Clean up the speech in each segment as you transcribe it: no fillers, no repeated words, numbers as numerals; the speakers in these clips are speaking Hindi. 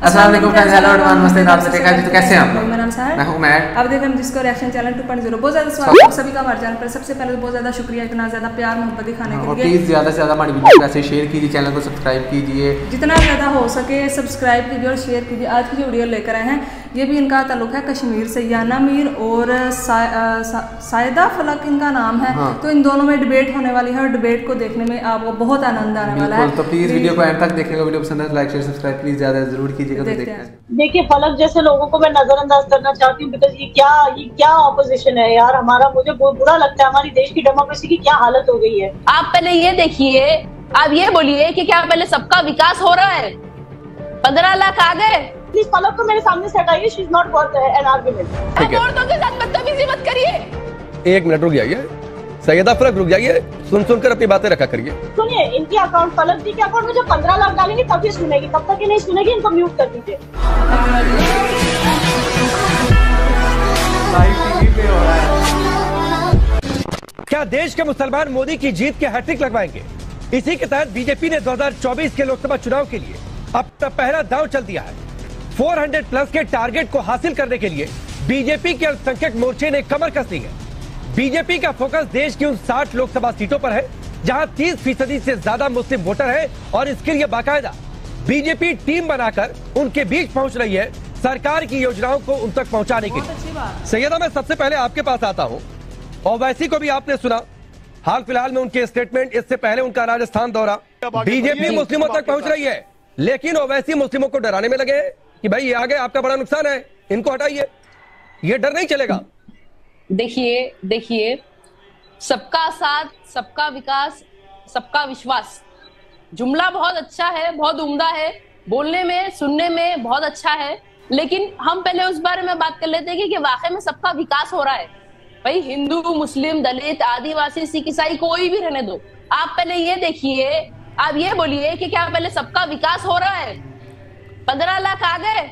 अस्सलाम वालेकुम फ्रेंड्स, हेलो एवरीवन, नमस्ते, आप सब ठीक है? तो कैसे हैं आप? मेरा नाम साहर, मैं हूं मैट। अब देखिए हम जिसको रिएक्शन चैनल 2.0 बहुत ज़्यादा स्वागत है सभी का हमारे चैनल पर। सबसे पहले तो बहुत ज़्यादा शुक्रिया इतना ज़्यादा प्यार मोहब्बत दिखाने के लिए। प्लीज़ ज़्यादा से ज़्यादा हमारी वीडियो को ऐसे शेयर कीजिए, चैनल को सब्सक्राइब कीजिए, जितना ज़्यादा हो सके सब्सक्राइब कीजिए और शेयर कीजिए। आज की जो वीडियो लेकर आए हैं ये भी इनका ताल्लुक है कश्मीर से। याना मीर और सायदा फलक इनका नाम है। तो इन दोनों में डिबेट होने वाली है और डिबेट को देखने में आपको बहुत आनंद आने वाला है। तो प्लीज़ वीडियो को एंड तक देखिएगा। वीडियो पसंद है लाइक शेयर सब्सक्राइब प्लीज़ ज़्यादा जरूर कीजिएगा। तो देखते हैं। देखिए फलक जैसे लोगों को मैं नजरअंदाज करना चाहती हूँ, बिकॉज ये क्या ऑपोजिशन है यार हमारा। मुझे बुरा लगता है, हमारी देश की डेमोक्रेसी की क्या हालत हो गई है। आप पहले ये देखिए, आप ये बोलिए कि क्या पहले सबका विकास हो रहा है? 15 लाख आ गए। प्लीज फलक को मेरे सामने से हटाइए, she is not worth an argument. आप औरतों के साथ बदतमीजी मत करिए। एक मिनट रुक जाइए सैयदा फलक, रुक जाइए, सुनकर अपनी बातें रखा करिए। सुनिए, इनके अकाउंट फलक जी के अकाउंट में जब 15 लाख डालेंगे तब ये सुनेगी, तब तक ये नहीं सुनेगी। इनको म्यूट कर दीजिए। क्या देश के मुसलमान मोदी की जीत के हैट्रिक लगवाएंगे? इसी के तहत बीजेपी ने 2024 के लोकसभा चुनाव के लिए अपना पहला दांव चल दिया है। 400 प्लस के टारगेट को हासिल करने के लिए बीजेपी के अल्पसंख्यक मोर्चे ने कमर कस ली है। बीजेपी का फोकस देश की उन 60 लोकसभा सीटों पर है जहां 30% से ज्यादा मुस्लिम वोटर हैं और इसके लिए बाकायदा बीजेपी टीम बनाकर उनके बीच पहुंच रही है सरकार की योजनाओं को उन तक पहुंचाने के लिए। सैयदा, मैं सबसे पहले आपके पास आता हूं। ओवैसी को भी आपने सुना, हाल फिलहाल में उनके स्टेटमेंट, इससे पहले उनका राजस्थान दौरा। बीजेपी मुस्लिमों तक पहुंच रही है, लेकिन ओवैसी मुस्लिमों को डराने में लगे कि भाई ये आगे आपका बड़ा नुकसान है, इनको हटाइए। ये डर नहीं चलेगा। देखिए सबका साथ, सबका विकास, सबका विश्वास, जुमला बहुत अच्छा है, बहुत उम्दा है, बोलने में सुनने में बहुत अच्छा है, लेकिन हम पहले उस बारे में बात कर लेते हैं कि वाकई में सबका विकास हो रहा है। भाई हिंदू, मुस्लिम, दलित, आदिवासी, सिख, ईसाई, कोई भी रहने दो। आप पहले ये देखिए, आप ये बोलिए कि क्या पहले सबका विकास हो रहा है? 15 लाख आ गए।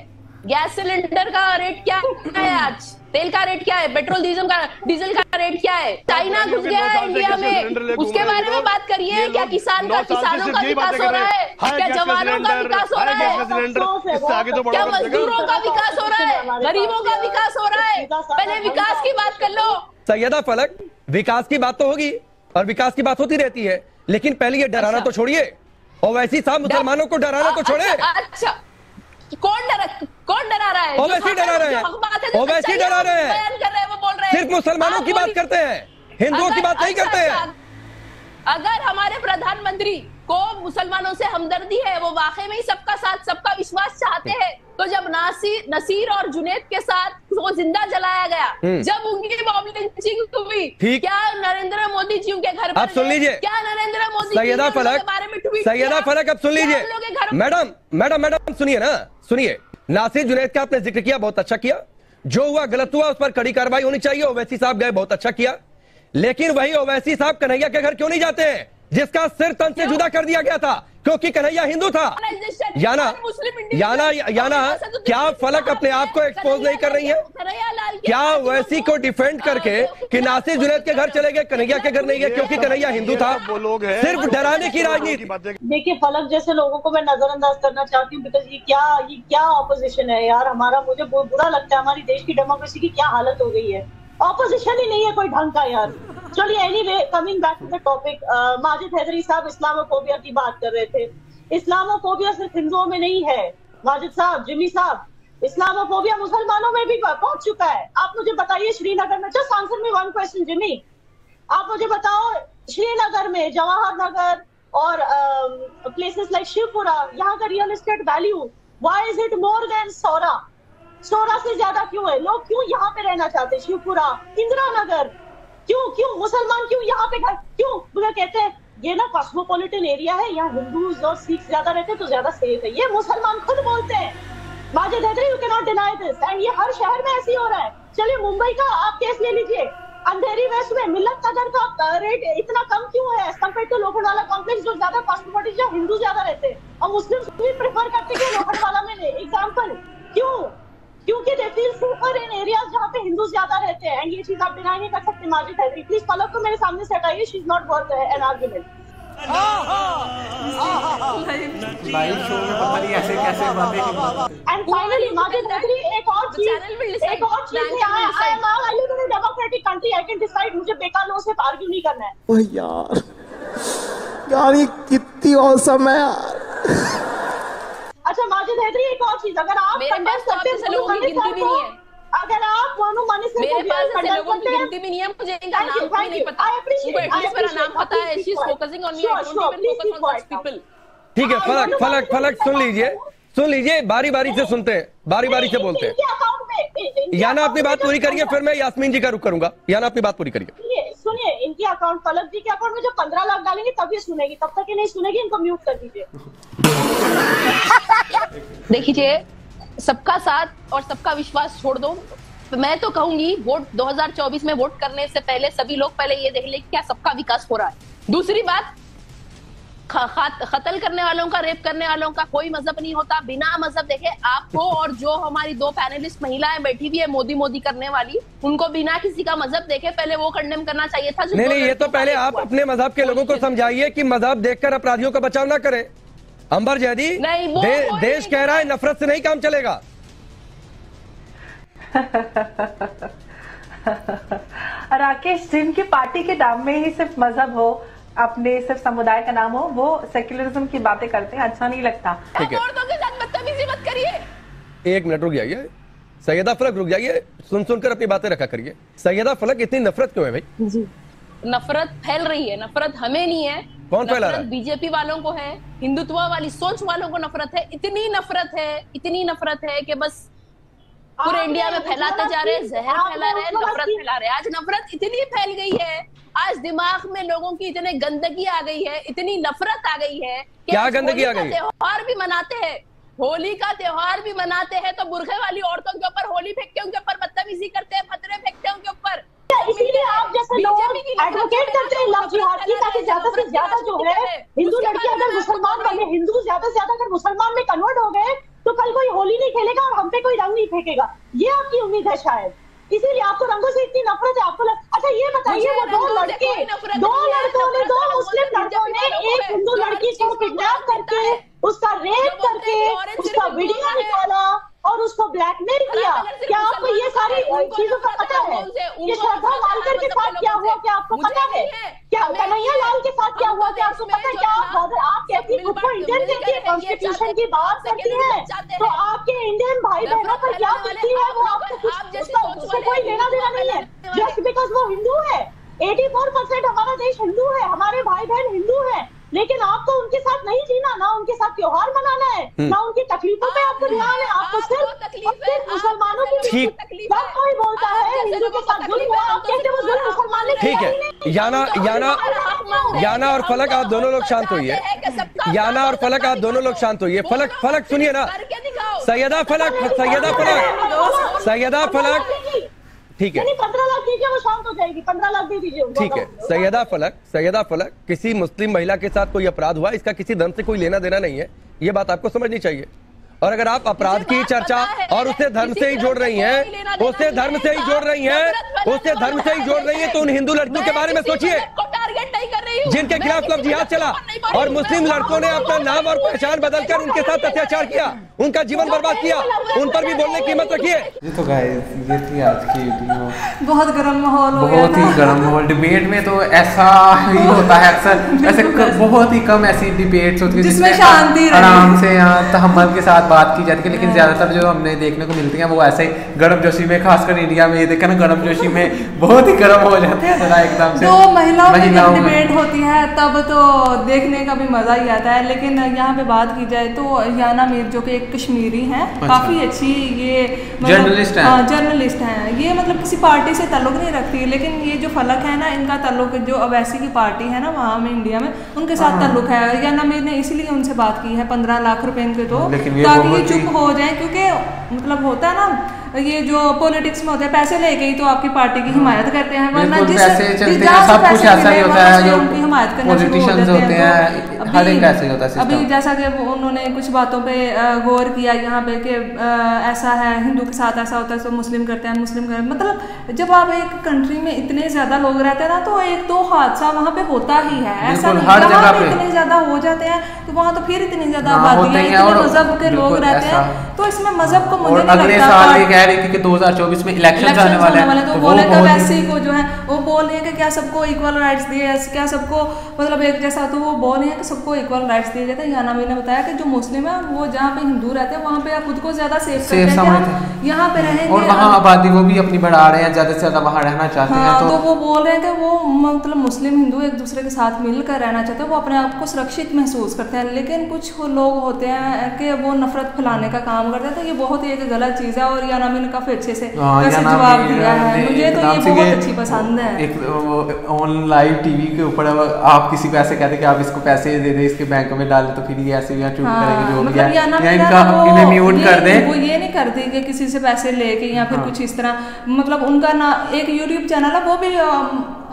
गैस सिलेंडर का रेट क्या है आज? तेल का रेट क्या है? पेट्रोल डीजल का रेट क्या है? चाइना घुस गया है इंडिया में, उसके बारे में बात करिए। क्या किसानों का विकास हो रहा है? क्या जवानों का विकास हो रहा है? क्या मजदूरों का विकास हो रहा है? गरीबों का विकास हो रहा है? पहले विकास की बात कर लो। सैयदा फलक, विकास की बात तो होगी और विकास की बात होती रहती है, लेकिन पहले ये डराना तो छोड़िए। ओवैसी साहब मुसलमानों को डराना तो छोड़े। अच्छा, कौन डरा रहा है? ओवैसी डरा रहे हैं, ओवैसी डरा रहे हैं, वो बोल रहे हैं सिर्फ मुसलमानों की बात करते हैं, हिंदुओं की बात नहीं करते हैं। अगर हमारे प्रधानमंत्री को मुसलमानों से हमदर्दी है, वो वाकई में ही सबका साथ, सबका विश्वास चाहते हैं, तो जब नसीर और जुनैद के साथ वो जिंदा जलाया गया, जब उनकी बॉम्ब लिंचिंग हुई, क्या नरेंद्र मोदी जी उनके घर पर? आप सुन लीजिए, क्या नरेंद्र मोदी सैयदा फलक, सैयदा फलक, अब सुन लीजिए। मैडम सुनिए ना, सुनिए। नासिर जुनैद का आपने जिक्र किया, बहुत अच्छा किया। जो हुआ गलत हुआ, उस पर कड़ी कार्रवाई होनी चाहिए। ओवैसी साहब गए, बहुत अच्छा किया, लेकिन वही ओवैसी साहब कन्हैया के घर क्यों नहीं जाते हैं, जिसका सिर तन से जुदा कर दिया गया था, क्योंकि कन्हैया हिंदू था। याना क्या फलक अपने आप को एक्सपोज नहीं कर रही है? क्या ओवैसी को डिफेंड करके कि नासिर जुनैद के घर चले गए, कन्हैया के घर नहीं गए क्योंकि कन्हैया हिंदू था? वो लोग हैं सिर्फ डराने की राजनीति। देखिए फलक जैसे लोगों को मैं नजरअंदाज करना चाहती हूँ, बिकॉज ये क्या ऑपोजिशन है यार हमारा। मुझे बुरा लगता है, हमारी देश की डेमोक्रेसी की क्या हालत हो गई है। ऑपोजिशन ही नहीं है कोई ढंग का यार। चलिए anyway, coming back to the topic, Majid Haidari साहब इस्लामोफोबिया की बात कर रहे थे। इस्लामोफोबिया सिर्फ हिंदुओं में नहीं है माजिद साहब, जिमी साहब, इस्लामोफोबिया मुसलमानों में भी पहुंच चुका है। आप मुझे बताइए श्रीनगर में, just answer me one question Jimmy, आप मुझे बताओ श्रीनगर में, जवाहर नगर और प्लेसेस लाइक शिवपुरा, यहाँ का real estate value, why is it more than Sora से ज्यादा क्यों है? लोग क्यों यहाँ पे रहना चाहते? शिवपुरा, इंदिरा नगर, क्यों मुसलमान क्यों यहाँ पे क्यों? मुझे कहते हैं ये ना कॉस्मोपॉलिटन एरिया है, यहाँ हिंदूज और सिख ज्यादा रहते हैं तो ज्यादा सेफ है। ये मुसलमान खुद बोलते हैं। Majid Haidari, you can not deny this, and ये हर शहर में ऐसे ही हो रहा है। चलिए मुंबई का आप केस ले लीजिए, अंधेरी वेस्ट में मिल्लत नगर का रेट इतना कम क्यों है as compare to Lokhandwala complex, जो ज्यादा कॉस्मोपॉलिटन, जहाँ हिंदू ज्यादा रहते हैं और मुस्लिम भी प्रेफर करते हैं लोखंडवाला में। एग्जाम्पल क्योंकि they feel safer in areas जहाँ पे हिंदू ज्यादा रहते हैं, एंड ये चीज आप डिनाई नहीं कर सकते। माजिद हैदरी, प्लीज फलक को मेरे सामने से हटाइए, she is not worth an argument. Live show में पता नहीं ऐसे कैसे बातें। एंड फाइनली माजिद हेदरी एक और चीज है, I live in a democratic country, I can decide, मुझे बेकार लोगों से आर्ग्यू नहीं करना है। ओह यार ये कितनी औसम है यार। अच्छा माजिद हेदरी एक और चीज, अगर आप कंडेम करते हैं लोगों की गिनती भी नहीं है, अगर आप मोनू मनी से मेरे पास ऐसे लोगों की गिनती भी नहीं है, मुझे इनका नाम भी नहीं पता, उनको एटलीस्ट मेरा नाम पता है। She is focusing on me, I don't even focus on such people. ठीक है, फलक सुन लीजिए, बारी बारी से सुनते हैं, बारी बारी से बोलते हैं। याना अपनी बात पूरी करिए, फिर मैं यास्मीन जी का रुख करूंगा। याना अपनी बात पूरी करिए। सुनिए, इनके अकाउंट, फलक जी के अकाउंट में जो 15 लाख डालेंगे तब ये सुनेगी, तब तक ये नहीं सुनेगी, इनको म्यूट कर दीजिए। देखिए, सबका साथ और सबका विश्वास छोड़ दो। मैं तो कहूंगी वोट 2024 में वोट करने से पहले सभी लोग पहले ये देख ले क्या सबका विकास हो रहा है। दूसरी बात, कत्ल करने वालों का, रेप करने वालों का कोई मजहब नहीं होता। बिना मजहब देखे आपको और जो हमारी 2 पैनलिस्ट महिलाएं बैठी हुई है मोदी करने वाली, उनको बिना किसी का मजहब देखे पहले वो कंडेम करना चाहिए था। नहीं, ये तो पहले आप अपने मजहब के लोगों को समझाइए कि मजहब देखकर अपराधियों का बचाव ना करें। अंबर जैदी, देश कह रहा है नफरत से नहीं काम चलेगा। राकेश, जिनकी पार्टी के नाम में ही सिर्फ मजहब हो, अपने सिर्फ समुदाय का नाम हो, वो सेक्युलरिज्म की बातें करते हैं, अच्छा नहीं लगता। ठीक है, औरतों के साथ बदतमीजी मत करिए। 1 मिनट रुक जाइए, सैयदा फलक रुक जाइए, सुनकर अपनी बातें रखा करिए। सैयदा फलक, इतनी नफरत क्यों है भाई? जी, नफरत फैल रही है। नफरत हमें नहीं है, कौन फैला रहा है? बीजेपी वालों को है, हिंदुत्व वाली सोच वालों को नफरत है। इतनी नफरत है कि बस पूरे इंडिया में फैलाते जा रहे हैं, जहर फैला रहे हैं, नफरत फैला रहे हैं। आज नफरत इतनी फैल गई है, आज दिमाग में लोगों की इतने गंदगी आ गई है, इतनी नफरत आ गई है कि क्या गंदगी आ गई? त्योहार भी मनाते हैं, होली का त्योहार भी मनाते हैं तो बुरखे वाली औरतों के ऊपर होली फेंकते हैं, उनके ऊपर बदतमीजी करते हैं, फतरे फेंकते हैं उनके ऊपर। इसीलिए आप जैसे लोग एडवोकेट करते हैं लव जिहाद की, ताकि ज्यादा से ज्यादा जो है हिंदू लड़की अगर मुसलमान बने, हिंदू ज्यादा से ज्यादा अगर मुसलमान में कन्वर्ट हो गए तो कल कोई होली नहीं खेलेगा और हम पे कोई रंग नहीं फेंकेगा। ये आपकी उम्मीद है शायद, इसीलिए आपको रंगों से इतनी नफरत है। आपको अच्छा ये बताइए, वो 2 लड़के, 2 लड़कों ने, 2 मुस्लिम लड़कों ने एक हिंदू लड़की को किडनैप करके, उसका रेप करके, उसका वीडियो निकाला और उसको ब्लैकमेल किया। क्या आपको ये सारी चीजों का पता है? कि श्रद्धा मालकर के साथ क्या हुआ, क्या आपको पता है? क्या कन्हैया लाल के साथ क्या हुआ, क्या आपको पता है? क्या आप कहती खुद को इंडियन कहती है, कॉन्स्टिट्यूशन की बात करती है, तो आपके इंडियन भाई बहनों पर क्या करती है वो आपको उससे कोई लेना देना नहीं है। जस्ट बिकॉज वो हिंदू है, 84% हमारा देश हिंदू है, हमारे भाई बहन हिंदू है, लेकिन आपको उनके साथ नहीं जीना, ना उनके साथ त्योहार मनाना है, ना उनकी तकलीफों पे आपको ध्यान है। आपको सिर्फ मुसलमानों की तकलीफ। जब कोई बोलता है हिंदू के साथ जुल्म हुआ, आप कहते हो जुल्म मुसलमान ने किया। ठीक है, याना और फलक, आप दोनों लोग शांत होइए। याना और फलक, आप दोनों लोग शांत होइए। फलक सुनिए ना, सैयदा फलक, ठीक है, 15 लाख दीजिए, वो शांत हो जाएगी। 15 लाख दे दीजिए। ठीक है, सैयदा फलक, किसी मुस्लिम महिला के साथ कोई अपराध हुआ, इसका किसी धर्म से कोई लेना देना नहीं है, ये बात आपको समझनी चाहिए। और अगर आप अपराध की चर्चा और उसे धर्म से ही जोड़ रही हैं, उसे धर्म से ही जोड़ रही हैं, तो उन हिंदू लड़कियों के बारे में सोचिए जिनके खिलाफ लव जिहाद चला और मुस्लिम लड़कों ने अपना नाम और पहचान बदलकर उनके साथ अत्याचार किया, उनका जीवन बर्बाद किया, उन पर भी बोलने की हिम्मत रखिए। तो गाइस, ये थी आज की वीडियो। बहुत गर्म माहौल हो गया, बहुत ही गर्म माहौल। डिबेट में तो ऐसा ही होता है अक्सर, ऐसे बहुत ही कम ऐसी डिबेट्स होती है जिसमें शांति आराम से तहम्मुल के साथ बात की जाती है। लेकिन ज्यादातर जो हमने देखने को मिलती है वो ऐसे गर्मजोशी में, खासकर इंडिया में ये देखा ना, गर्मजोशी में बहुत ही गर्म हो जाते हैं जरा एकदम से। 2 महिलाओं की जब डिबेट होती है तब तो देखने का भी मजा ही आता है। लेकिन यहाँ पे बात की जाए तो याना मीर जो कि एक कश्मीरी हैं, काफी अच्छी ये जर्नलिस्ट हैं। ये मतलब किसी पार्टी से ताल्लुक नहीं रखती, लेकिन ये जो फलक है ना, इनका ताल्लुक जो अवैसी की पार्टी है ना वहाँ में इंडिया में, उनके साथ ताल्लुक है। याना मीर ने इसीलिए उनसे बात की है 15 लाख रुपए इनके दो, ताकि ये चुप हो जाए। क्योंकि मतलब होता है ना, ये जो पॉलिटिक्स में होते हैं, पैसे लेके ही तो आपकी पार्टी की हिमायत करते हैं, वरना जिस पैसे चलते हैं, सब कुछ ऐसा ही होता है। जो हमायत करना शुरू हो जाते हैं। तो हर एक ऐसे होता है अभी जैसा कि उन्होंने कुछ बातों पे गौर किया यहाँ पे कि ऐसा है, हिंदू के साथ ऐसा होता है तो मुस्लिम करते हैं, मुस्लिम करते हैं। मतलब जब आप एक कंट्री में इतने ज्यादा लोग रहते हैं ना, तो एक दो हादसा वहाँ पे होता ही है। ऐसा नहीं हर जगह पे इतने ज्यादा हो जाते हैं तो वहाँ तो फिर इतनी ज्यादा आबादी है, इतने मजहब के लोग रहते हैं, तो इसमें मजहब को मुझे नहीं अगले लगता। साल ये कह रही थी कि 2024 में इलेक्शन आने वाले हैं, तो बोले कब ऐसी को जो है वो बोल रहे हैं कि क्या सबको इक्वल राइट्स दिए, क्या सबको मतलब एक जैसा, तो वो बोल रहे हैं कि सबको इक्वल राइट्स दिए जाते हैं। याना ने बताया कि जो मुस्लिम है वो जहाँ पे हिंदू रहते हैं वहाँ पे खुद को ज्यादा सेफ करते हैं, यहाँ पे रहेंगे और वहाँ आबादी वो भी अपनी बढ़ा रहे हैं, ज्यादा से ज्यादा वहाँ रहना चाहते हैं। तो वो बोल रहे हैं कि वो मतलब मुस्लिम हिंदू एक दूसरे के साथ मिलकर रहना चाहते हैं, वो अपने आप को सुरक्षित महसूस करते हैं। लेकिन कुछ लोग होते हैं कि वो नफरत फैलाने का काम करते हैं, तो ये बहुत ही एक गलत चीज है। और याना ने काफी अच्छे से जवाब दिया है, मुझे तो ये बहुत अच्छी पसंद है। एक ऑन लाइव टीवी के ऊपर आप किसी को ऐसे कहते कि आप इसको पैसे दे दे, इसके बैंक में डाल, तो फिर ये ऐसे चुप करेंगे जो भी है, इन्हें म्यूट कर दे। वो ये नहीं करती कि किसी से पैसे लेके या फिर कुछ इस तरह, मतलब उनका ना एक यूट्यूब चैनल है, वो भी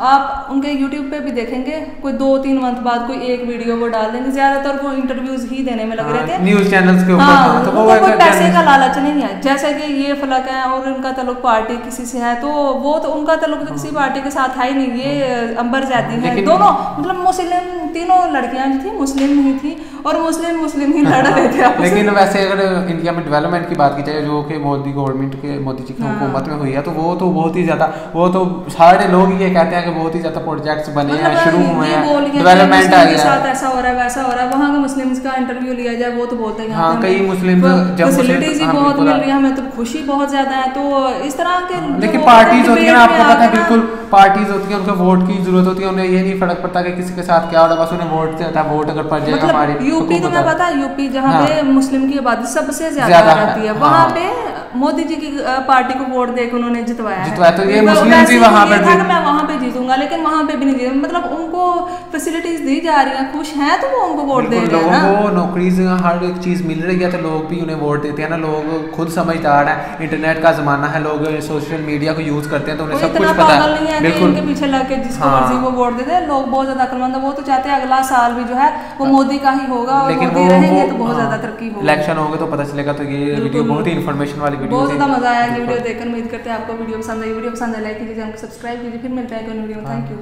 आप उनके यूट्यूब पे भी देखेंगे कोई 2-3 मंथ बाद कोई एक वीडियो वो डाल देंगे। ज्यादातर वो इंटरव्यूज ही देने में लग रहे थे न्यूज चैनल्स के ऊपर। तो वो कोई पैसे का लालच नहीं है। जैसे कि ये फलक है और उनका ताल्लुक पार्टी किसी से है, तो वो तो उनका ताल्लुक तो किसी पार्टी के साथ है ही नहीं। ये अंबर जाती है, दोनों मतलब मुस्लिम, तीनों लड़कियां थी मुस्लिम ही थी और मुस्लिम ही लड़ रहे थे। लेकिन वैसे अगर इंडिया में डेवलपमेंट की बात की जाए, जो कि मोदी गवर्नमेंट के, मोदी जी की हुकूमत में हुई है, तो वो तो बहुत ही ज्यादा, वो तो सारे लोग ये कहते हैं कि बहुत ही ज्यादा प्रोजेक्ट्स बने हैं, शुरू हुए हैं, डेवलपमेंट आ गया है, ऐसा हो रहा है वैसा हो रहा है। वहाँ के मुस्लिम्स का इंटरव्यू लिया जाए वो तो बोलते हैं हाँ, कई मुस्लिम फैसिलिटीज ही बहुत मिल रही है, हमें तो खुशी बहुत ज्यादा है। तो इस तरह के लेकिन पार्टीज होती है ना, आपको पता है, बिल्कुल पार्टीज होती है, उनको वोट की जरूरत होती है, उन्हें ये नहीं फर्क पड़ता कि किसी के साथ क्या हो रहा है, बस उन्हें वोट से होता है। वोट अगर पड़ जाएगा हमारी यूपी तो मैं पता है, यूपी जहाँ पे मुस्लिम की आबादी सबसे ज्यादा रहती है, वहाँ पे मोदी जी की पार्टी को वोट देकर उन्होंने जितवाया। तो ये मुस्लिम भी वहाँ पे मैं वहाँ पे जीतूंगा, लेकिन वहाँ पे भी नहीं जीतूंगा। मतलब उनको फैसिलिटीज दी जा रही हैं, खुश हैं तो वो उनको वोट दे रहे हैं। लोगों को नौकरीज, हर एक चीज मिल रही है तो लोग भी उन्हें वोट देते हैं ना। लोग खुद समझदार है, इंटरनेट का जमाना है, लोग सोशल मीडिया को यूज करते हैं, तो उन्हें सब कुछ पता है। बिल्कुल इनके पीछे लग के जिसको मर्जी वो वोट देते हैं। लोग बहुत ज्यादा अक्लमंद है, वो तो चाहते हैं अगला साल भी जो है वो मोदी का ही होगा, और मोदी रहेंगे तो बहुत ज्यादा तरक्की होगी। इलेक्शन होंगे तो पता चलेगा। तो ये वीडियो बहुत ही इन्फॉर्मेशन वाली वीडियो, बहुत ज्यादा मजा आया वीडियो देखकर। उम्मीद करते हैं आपको वीडियो पसंद आई। वीडियो पसंद है लाइक कीजिए, चैनल को सब्सक्राइब कीजिए। फिर मिलते हैं एक वीडियो में। Thank you.